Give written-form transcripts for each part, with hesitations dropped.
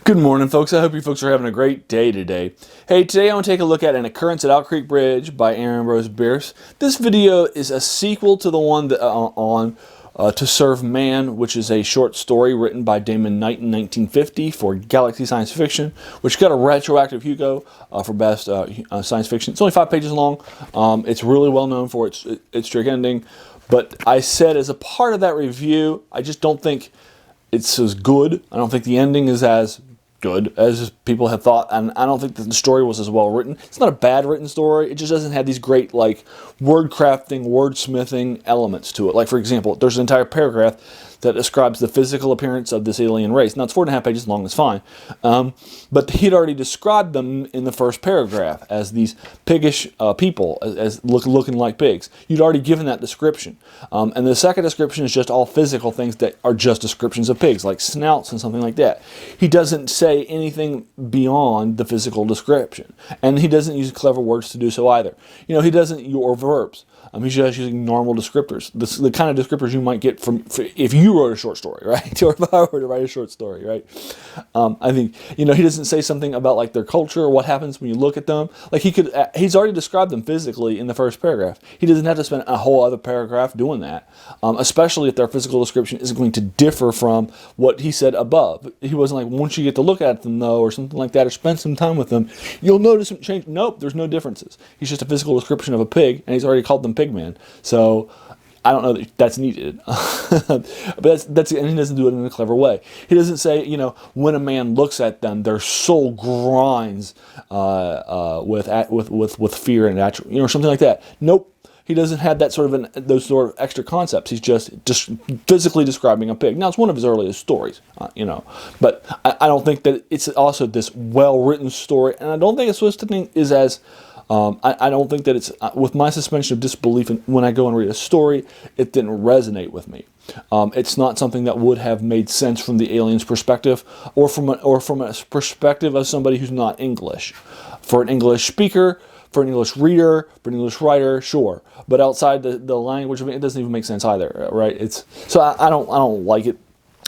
Good morning, folks. I hope you folks are having a great day today. Hey, today I want to take a look at An Occurrence at Owl Creek Bridge by Ambrose Bierce. This video is a sequel to the one that, on To Serve Man, which is a short story written by Damon Knight in 1950 for Galaxy Science Fiction, which got a retroactive Hugo for Best Science Fiction. It's only 5 pages long. It's really well known for its trick ending, but I said as a part of that review, I just don't think it's as good. I don't think the ending is as good as people have thought, and I don't think that the story was as well written. It's not a bad written story, it just doesn't have these great like word crafting, wordsmithing elements to it. Like, for example, there's an entire paragraph that describes the physical appearance of this alien race. Now, it's 4.5 pages long, it's fine. But he'd already described them in the first paragraph as these piggish people, as looking like pigs. You'd already given that description. And the second description is just all physical things that are just descriptions of pigs, like snouts and something like that. He doesn't say anything beyond the physical description. And he doesn't use clever words to do so either. You know, he doesn't use verbs. He's just using normal descriptors, the kind of descriptors you might get from if you wrote a short story, right? Or if I were to write a short story, right? I think, you know, he doesn't say something about like their culture or what happens when you look at them. Like he's already described them physically in the first paragraph. He doesn't have to spend a whole other paragraph doing that, especially if their physical description is going to differ from what he said above. He wasn't like, once you get to look at them though, or something like that, or spend some time with them, you'll notice some change. Nope, there's no differences. He's just a physical description of a pig, and he's already called them Pigman. So I don't know that that's needed. But that's and he doesn't do it in a clever way. He doesn't say, you know, when a man looks at them, their soul grinds with fear and natural, you know, something like that. Nope. He doesn't have that sort of those sort of extra concepts. He's just physically describing a pig. Now, it's one of his earliest stories, you know, but I don't think that it's also this well-written story, and I don't think it's supposed to think is as I don't think that it's, with my suspension of disbelief when I go and read a story, it didn't resonate with me. It's not something that would have made sense from the alien's perspective, or from a perspective of somebody who's not English. For an English speaker, for an English reader, for an English writer, sure, but outside the language of it, it doesn't even make sense either, right? So I don't like it.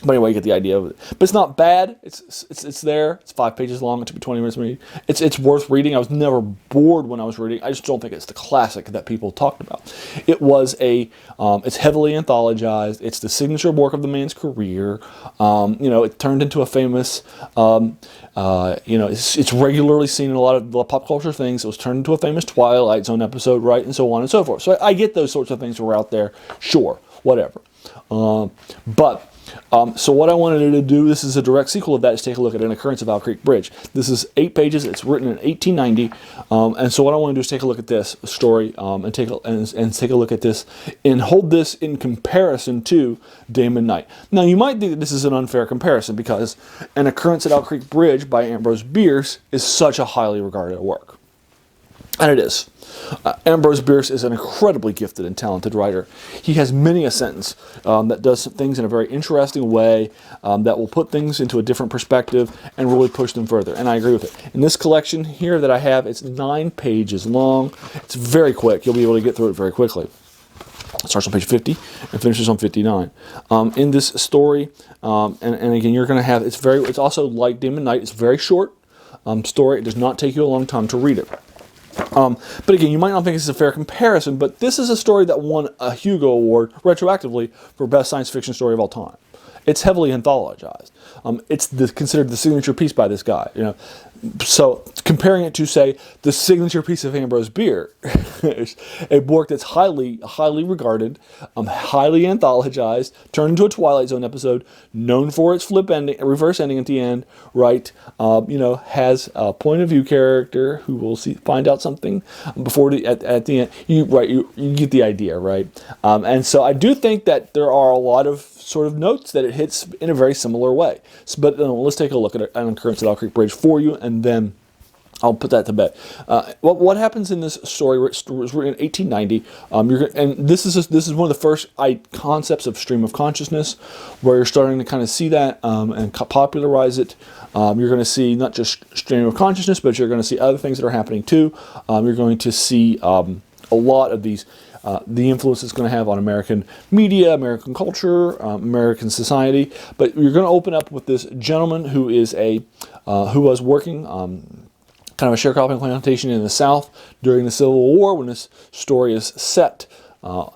But anyway, you get the idea of it. But it's not bad. It's there. It's 5 pages long. It took me 20 minutes to read. It's worth reading. I was never bored when I was reading. I just don't think it's the classic that people talked about. It was it's heavily anthologized. It's the signature work of the man's career. You know, it turned into a famous, you know, it's regularly seen in a lot of pop culture things. It was turned into a famous Twilight Zone episode, right, and so on and so forth. So I get those sorts of things were out there. Sure, whatever. So what I wanted to do, this is a direct sequel of that, is take a look at An Occurrence of Owl Creek Bridge. This is 8 pages. It's written in 1890, and so what I want to do is take a look at this story and take a look at this and hold this in comparison to Damon Knight. Now, you might think that this is an unfair comparison because An Occurrence at Owl Creek Bridge by Ambrose Bierce is such a highly regarded work. And it is. Ambrose Bierce is an incredibly gifted and talented writer. He has many a sentence that does things in a very interesting way, that will put things into a different perspective and really push them further. And I agree with it. In this collection here that I have, it's 9 pages long. It's very quick. You'll be able to get through it very quickly. It starts on page 50 and finishes on 59. In this story, and again, you're going to have, it's also like Damon Knight. It's a very short story. It does not take you a long time to read it. But again, you might not think this is a fair comparison, but this is a story that won a Hugo Award retroactively for Best Science Fiction Story of All Time. It's heavily anthologized. It's considered the signature piece by this guy. You know, so comparing it to, say, the signature piece of Ambrose Bierce, a work that's highly regarded, highly anthologized, turned into a Twilight Zone episode, known for its reverse ending at the end, right? You know, has a point of view character who will find out something before at the end. You get the idea, right? And so I do think that there are a lot of sort of notes that it hits in a very similar way. But let's take a look at An Occurrence at Owl Creek Bridge for you, and then I'll put that to bed. What happens in this story? It was written in 1890. And this is one of the first concepts of stream of consciousness, where you're starting to kind of see that and popularize it. You're going to see not just stream of consciousness, but you're going to see other things that are happening too. You're going to see a lot of these the influence it's going to have on American media, American culture, American society. But you're going to open up with this gentleman who is who was working kind of a sharecropping plantation in the South during the Civil War when this story is set.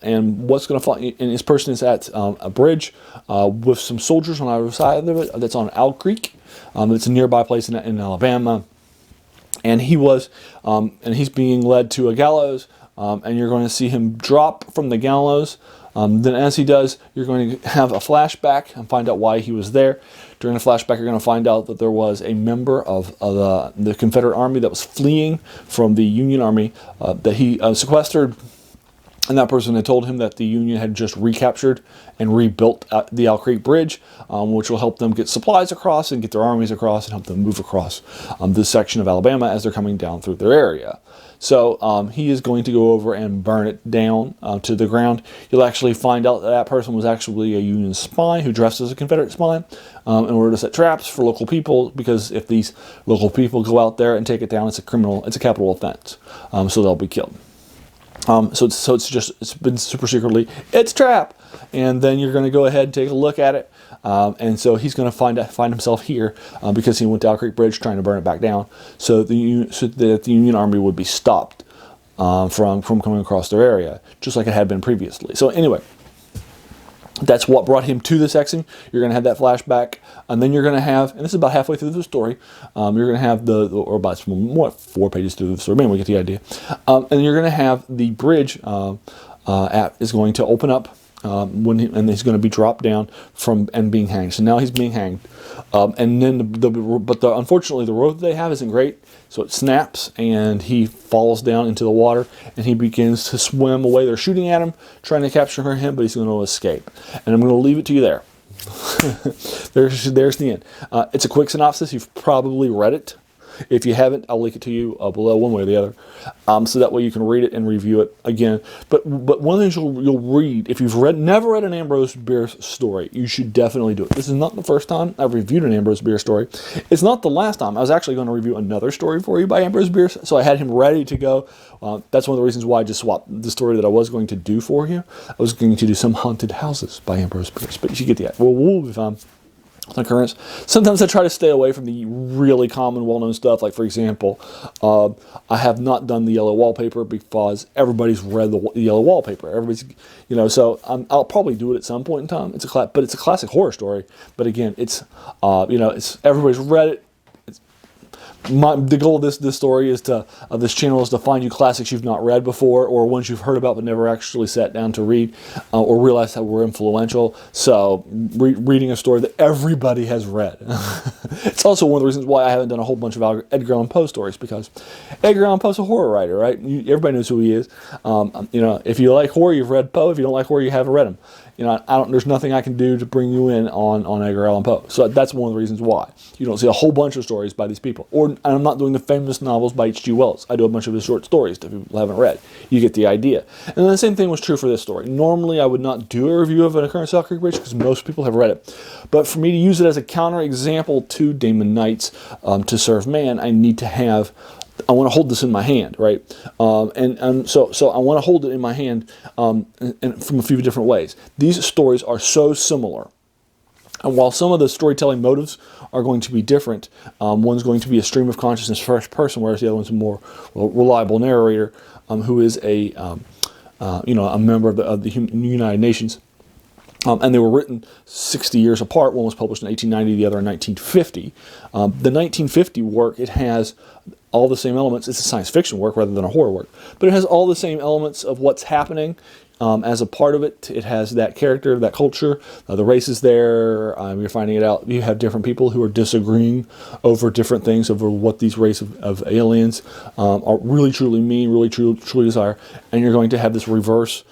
And what's going to find, and this person is at a bridge with some soldiers on either side of it. That's on Owl Creek. It's a nearby place in Alabama. And he's being led to a gallows, and you're going to see him drop from the gallows. Then as he does, you're going to have a flashback and find out why he was there. During the flashback, you're going to find out that there was a member of the Confederate Army that was fleeing from the Union Army that he sequestered. And that person had told him that the Union had just recaptured and rebuilt the Owl Creek Bridge, which will help them get supplies across and get their armies across and help them move across this section of Alabama as they're coming down through their area. So he is going to go over and burn it down to the ground. You'll actually find out that that person was actually a Union spy who dressed as a Confederate spy in order to set traps for local people, because if these local people go out there and take it down, it's a capital offense. So they'll be killed. So it's been super secretly, it's a trap. And then you're going to go ahead and take a look at it. And so he's going to find himself here because he went to Owl Creek Bridge trying to burn it back down, so that the Union Army would be stopped from coming across their area, just like it had been previously. So anyway, that's what brought him to this section. You're going to have that flashback, and then you're going to have, and this is about halfway through the story, you're going to have or about 4 pages through the story, man, we get the idea. And you're going to have the bridge is going to open up, and he's going to be dropped down and being hanged. So now he's being hanged, and then unfortunately the rope they have isn't great, so it snaps and he falls down into the water and he begins to swim away. They're shooting at him, trying to capture him, but he's going to escape. And I'm going to leave it to you there. There's the end. It's a quick synopsis. You've probably read it. If you haven't, I'll link it to you below, one way or the other, so that way you can read it and review it again. But one of the things you'll read, if you've never read an Ambrose Bierce story, you should definitely do it. This is not the first time I've reviewed an Ambrose Bierce story. It's not the last time. I was actually going to review another story for you by Ambrose Bierce, so I had him ready to go. That's one of the reasons why I just swapped the story that I was going to do for you. I was going to do Some Haunted Houses by Ambrose Bierce, but you get the idea. We'll be fine. An Occurrence. Sometimes I try to stay away from the really common, well-known stuff. Like, for example, I have not done the yellow wallpaper because everybody's read the yellow wallpaper. Everybody's, so I'll probably do it at some point in time. It's a classic horror story. But again, it's everybody's read it. The goal of this story is of this channel is to find you classics you've not read before, or ones you've heard about but never actually sat down to read, or realized that were influential. So reading a story that everybody has read. It's also one of the reasons why I haven't done a whole bunch of Edgar Allan Poe stories, because Edgar Allan Poe's a horror writer, right? Everybody knows who he is. If you like horror, you've read Poe. If you don't like horror, you haven't read him. There's nothing I can do to bring you in on Edgar Allan Poe. So that's one of the reasons why you don't see a whole bunch of stories by these people. And I'm not doing the famous novels by H.G. Wells. I do a bunch of his short stories that people haven't read. You get the idea. And then the same thing was true for this story. Normally, I would not do a review of An Occurrence at Owl Creek Bridge because most people have read it. But for me to use it as a counterexample to Damon Knight's To Serve Man, I want to hold this in my hand, right? So I want to hold it in my hand and from a few different ways. These stories are so similar. And while some of the storytelling motives are going to be different, one's going to be a stream of consciousness first person, whereas the other one's a more reliable narrator who is a member of the United Nations. And they were written 60 years apart. One was published in 1890, the other in 1950. The 1950 work, it has all the same elements. It's a science fiction work rather than a horror work. But it has all the same elements of what's happening as a part of it. It has that character, that culture. The race is there. You're finding it out. You have different people who are disagreeing over different things, over what these race of aliens are really truly mean, really truly desire. And you're going to have this reverse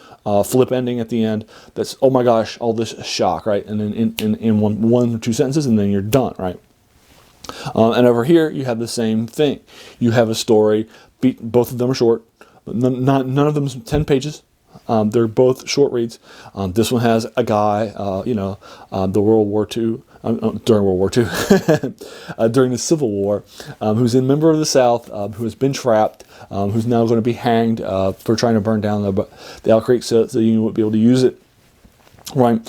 flip ending at the end that's, oh my gosh, all this shock, right? And then in one or two sentences, and then you're done, right? And over here, you have the same thing. You have a story. Both of them are short. But none of them is 10 pages. They're both short reads. This one has a guy, the World War II during World War II, during the Civil War, who's a member of the South, who has been trapped, who's now going to be hanged for trying to burn down the Owl Creek so the Union would be able to use it. Right,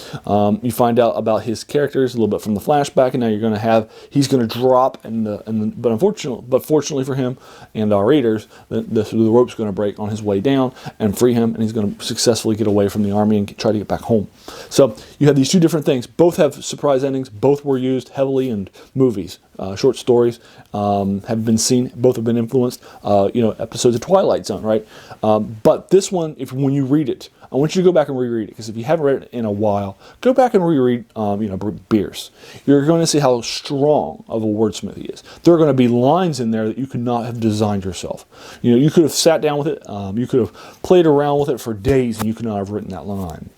you find out about his characters a little bit from the flashback, and now you're going to have he's going to drop, but fortunately for him and our readers, the rope's going to break on his way down and free him, and he's going to successfully get away from the army and try to get back home. So you have these two different things. Both have surprise endings. Both were used heavily in movies. Short stories have been seen. Both have been influenced. Episodes of Twilight Zone, right? But this one, when you read it, I want you to go back and reread it, because if you haven't read it in a while, go back and reread, Bierce. You're going to see how strong of a wordsmith he is. There are going to be lines in there that you could not have designed yourself. You could have sat down with it, you could have played around with it for days, and you could not have written that line.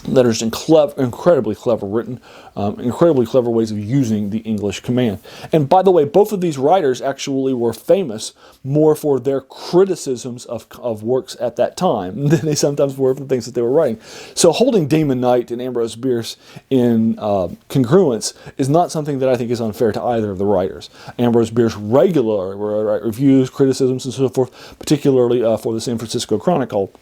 That are just incredibly clever written, incredibly clever ways of using the English command. And by the way, both of these writers actually were famous more for their criticisms of works at that time than they sometimes were for the things that they were writing. So holding Damon Knight and Ambrose Bierce in congruence is not something that I think is unfair to either of the writers. Ambrose Bierce regularly wrote reviews, criticisms, and so forth, particularly for the San Francisco Chronicle,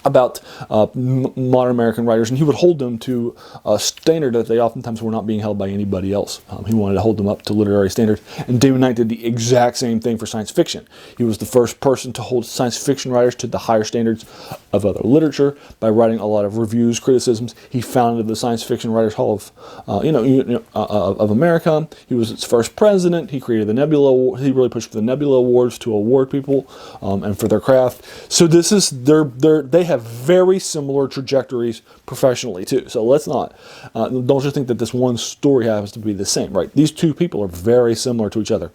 about modern American writers, and he would hold them to a standard that they oftentimes were not being held by anybody else. He wanted to hold them up to literary standards, and Damon Knight did the exact same thing for science fiction. He was the first person to hold science fiction writers to the higher standards of other literature by writing a lot of reviews, criticisms. He founded the Science Fiction Writers Hall of America. He was its first president. He created the Nebula Award. He really pushed for the Nebula Awards to award people and for their craft. So this is they have very similar trajectories professionally too. So let's not don't just think that this one story happens to be the same, right? These two people are very similar to each other,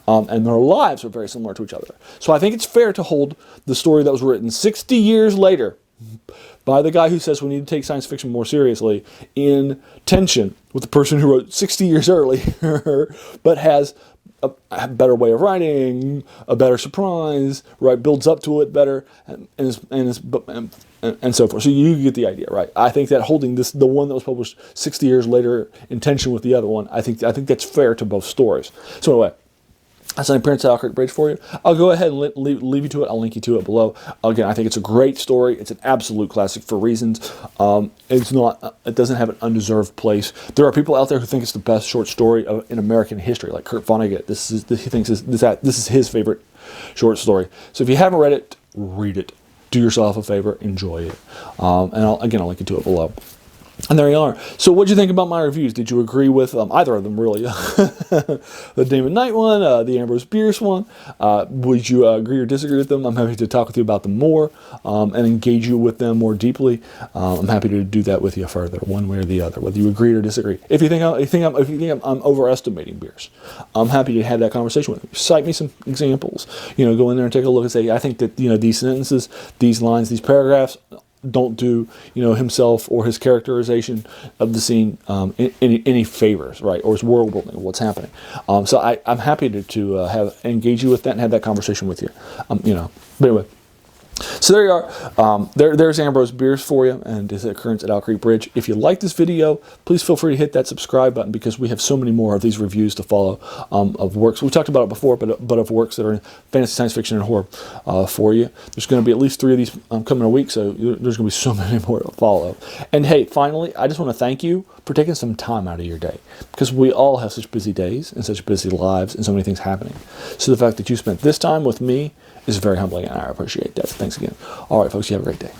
and their lives are very similar to each other. So I think it's fair to hold the story that was written 60 years later by the guy who says we need to take science fiction more seriously in tension with the person who wrote 60 years earlier, but has a better way of writing, a better surprise, right? Builds up to it better, and so forth. So you get the idea, right? I think that holding the one that was published 60 years later in tension with the other one, I think that's fair to both stories. So anyway, that's An Occurrence at Owl Creek Bridge for you. I'll go ahead and leave you to it. I'll link you to it below. Again, I think it's a great story. It's an absolute classic for reasons. It doesn't have an undeserved place. There are people out there who think it's the best short story in American history, like Kurt Vonnegut. He thinks this is his favorite short story. So if you haven't read it, read it. Do yourself a favor. Enjoy it. And I'll link you to it below. And there you are. So what did you think about my reviews? Did you agree with either of them, really? The Damon Knight one, the Ambrose Bierce one. Would you agree or disagree with them? I'm happy to talk with you about them more and engage you with them more deeply. I'm happy to do that with you further, one way or the other, whether you agree or disagree. If you think I'm overestimating Bierce, I'm happy to have that conversation with you. Cite me some examples. Go in there and take a look and say, I think that these sentences, these lines, these paragraphs don't do himself or his characterization of the scene any favors, right? Or his world building, what's happening. So I'm happy to engage you with that and have that conversation with you. But anyway. So there you are. There's Ambrose Bierce for you, and his Occurrence at Owl Creek Bridge. If you like this video, please feel free to hit that subscribe button, because we have so many more of these reviews to follow of works. We talked about it before, but of works that are in fantasy, science fiction, and horror for you. There's going to be at least 3 of these coming a week, so there's going to be so many more to follow. And hey, finally, I just want to thank you for taking some time out of your day, because we all have such busy days and such busy lives and so many things happening. So the fact that you spent this time with me is very humbling, and I appreciate that. Thanks again. All right, folks, you have a great day.